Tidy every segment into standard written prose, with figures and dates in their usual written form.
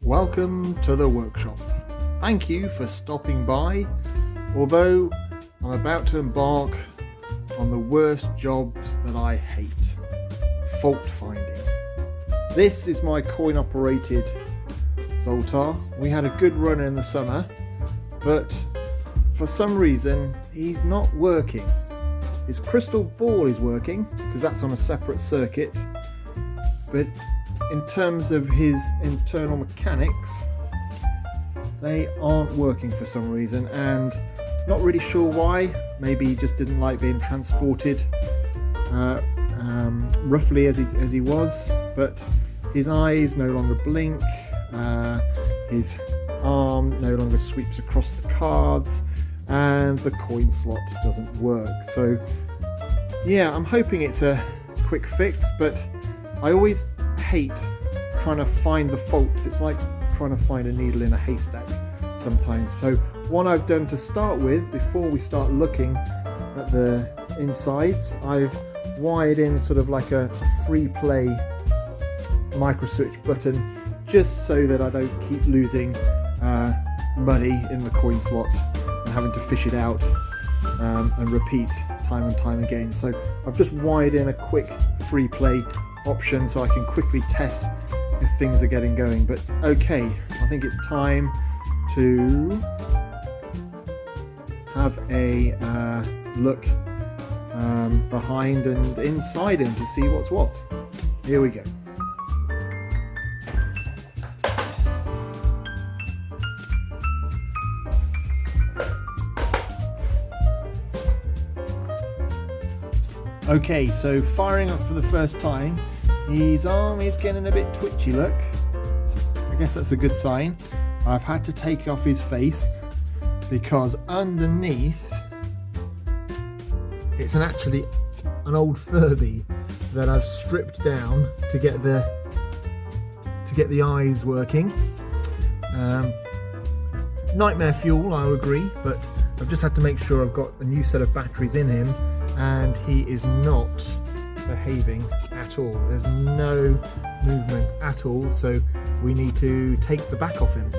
Welcome to the workshop. Thank you for stopping by, although I'm about to embark on the worst jobs that I hate, fault finding. This is my coin operated Zoltar. We had a good run in the summer, but for some reason he's not working. His crystal ball is working because that's on a separate circuit, but in terms of his internal mechanics, they aren't working for some reason, and not really sure why. Maybe he just didn't like being transported roughly as he was, but his eyes no longer blink, his arm no longer sweeps across the cards, and the coin slot doesn't work. So yeah, I'm hoping it's a quick fix, but I always hate trying to find the faults. It's like trying to find a needle in a haystack sometimes. So what I've done to start with, before we start looking at the insides, I've wired in sort of like a free play micro switch button, just so that I don't keep losing money in the coin slot and having to fish it out and repeat time and time again. So I've just wired in a quick free play option so I can quickly test if things are getting going. But okay, I think it's time to have a look behind and inside him to see what's what. Here we go. Okay, so firing up for the first time, his arm is getting a bit twitchy, look. I guess that's a good sign. I've had to take off his face because underneath it's actually an old Furby that I've stripped down to get the eyes working. Nightmare fuel, I'll agree, but I've just had to make sure I've got a new set of batteries in him, and he is not behaving at all. There's no movement at all, so we need to take the back off him.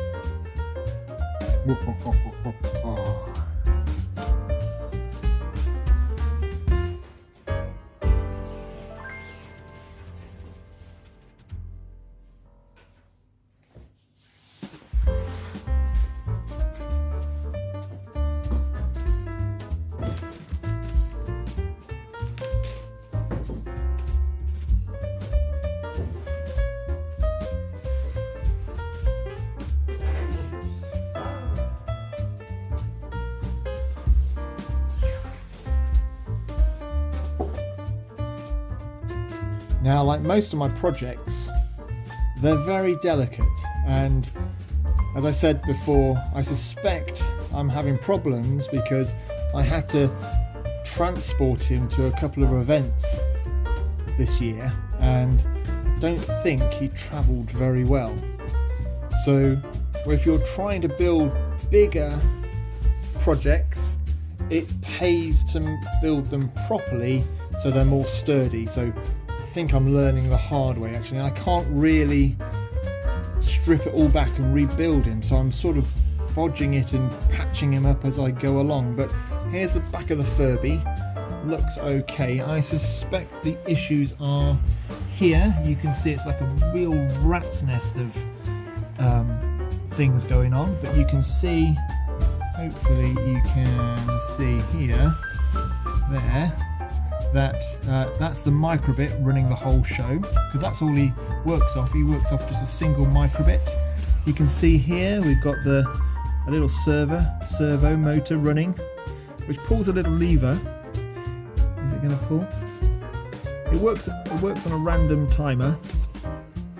Now, like most of my projects, they're very delicate, and as I said before, I suspect I'm having problems because I had to transport him to a couple of events this year, and I don't think he travelled very well. So if you're trying to build bigger projects, it pays to build them properly so they're more sturdy. So I think I'm learning the hard way, actually, and I can't really strip it all back and rebuild him, so I'm sort of bodging it and patching him up as I go along. But here's the back of the Furby. Looks okay. I suspect the issues are here. You can see it's like a real rat's nest of things going on, but you can see, hopefully you can see here, there, that that's the microbit running the whole show, because that's all he works off. He works off just a single microbit. You can see here we've got a little servo motor running, which pulls a little lever. Is it going to pull? It works on a random timer,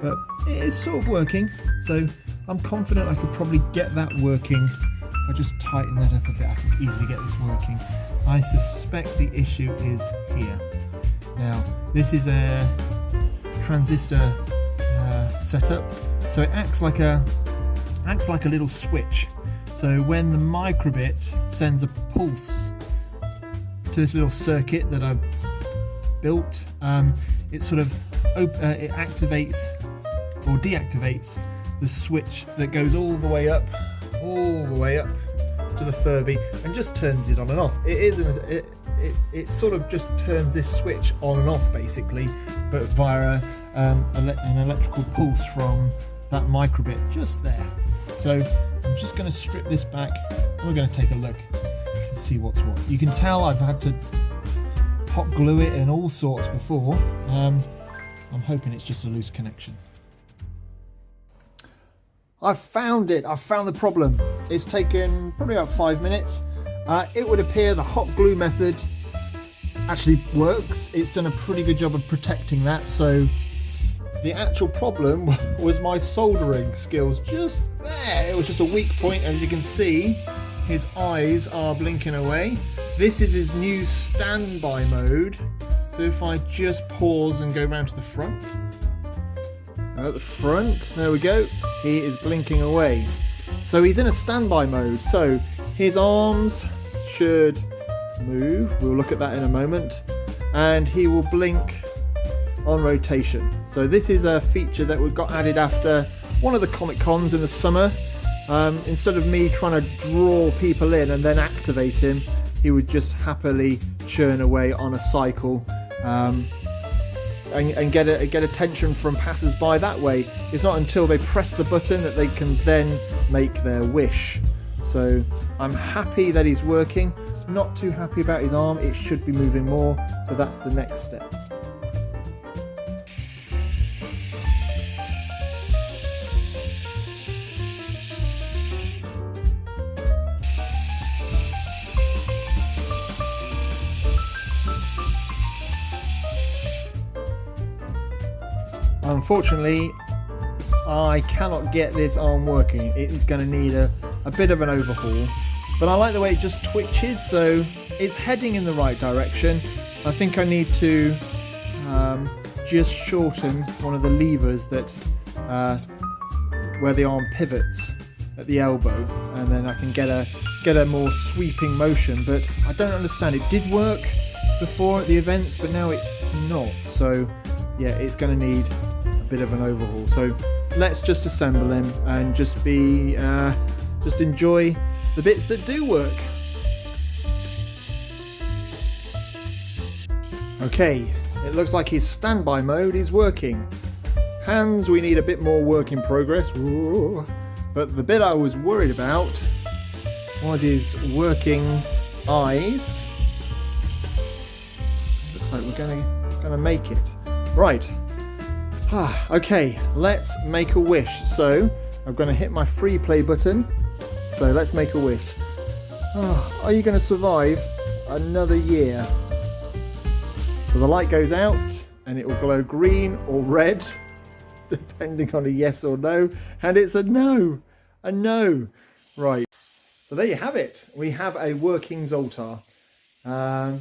but it is sort of working, so I'm confident I could probably get that working. If I just tighten that up a bit, I can easily get this working. I suspect the issue is here. Now, this is a transistor setup, so it acts like a little switch. So when the microbit sends a pulse to this little circuit that I've built, it sort of it activates or deactivates the switch that goes all the way up to the Furby and just turns it on and off. It sort of just turns this switch on and off basically, but via an electrical pulse from that microbit just there. So I'm just going to strip this back and we're going to take a look and see what's what. You can tell I've had to hot glue it and all sorts before. I'm hoping it's just a loose connection. I've found it. I've found the problem. It's taken probably about 5 minutes. It would appear the hot glue method actually works. It's done a pretty good job of protecting that. So the actual problem was my soldering skills just there. It was just a weak point. As you can see, his eyes are blinking away. This is his new standby mode. So if I just pause and go round to the front. At the front, there we go. He is blinking away. So he's in a standby mode. So his arms should move. We'll look at that in a moment. And he will blink on rotation. So this is a feature that we got added after one of the Comic Cons in the summer. Instead of me trying to draw people in and then activate him, he would just happily churn away on a cycle. And get attention from passers-by that way. It's not until they press the button that they can then make their wish. So I'm happy that he's working, not too happy about his arm. It should be moving more, so that's the next step. Unfortunately, I cannot get this arm working. It is going to need a bit of an overhaul, but I like the way it just twitches, so it's heading in the right direction. I think I need to just shorten one of the levers that where the arm pivots at the elbow, and then I can get a more sweeping motion. But I don't understand. It did work before at the events, but now it's not. So yeah, it's going to need bit of an overhaul. So let's just assemble him and just enjoy the bits that do work. Okay, it looks like his standby mode is working. Hands, we need a bit more work in progress. Ooh. But the bit I was worried about was his working eyes. Looks like we're gonna make it. Right. Okay, let's make a wish. So I'm going to hit my free play button. So let's make a wish. Are you going to survive another year? So the light goes out and it will glow green or red, depending on a yes or no. And it's a no. A no. Right. So there you have it. We have a working Zoltar.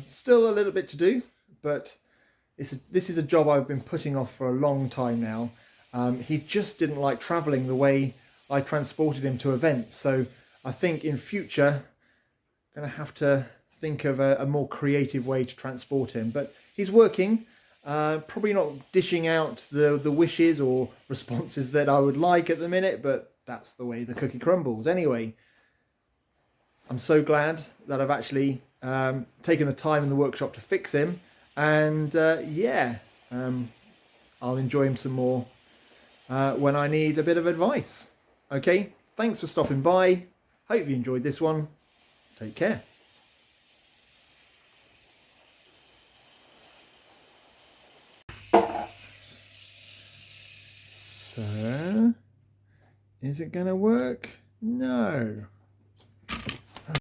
Still a little bit to do, but this is a job I've been putting off for a long time now. He just didn't like travelling the way I transported him to events. So I think in future, I'm going to have to think of a more creative way to transport him. But he's working, probably not dishing out the wishes or responses that I would like at the minute, but that's the way the cookie crumbles. Anyway, I'm so glad that I've actually taken the time in the workshop to fix him. And I'll enjoy him some more when I need a bit of advice. Okay, thanks for stopping by. Hope you enjoyed this one. Take care. So, is it going to work? No.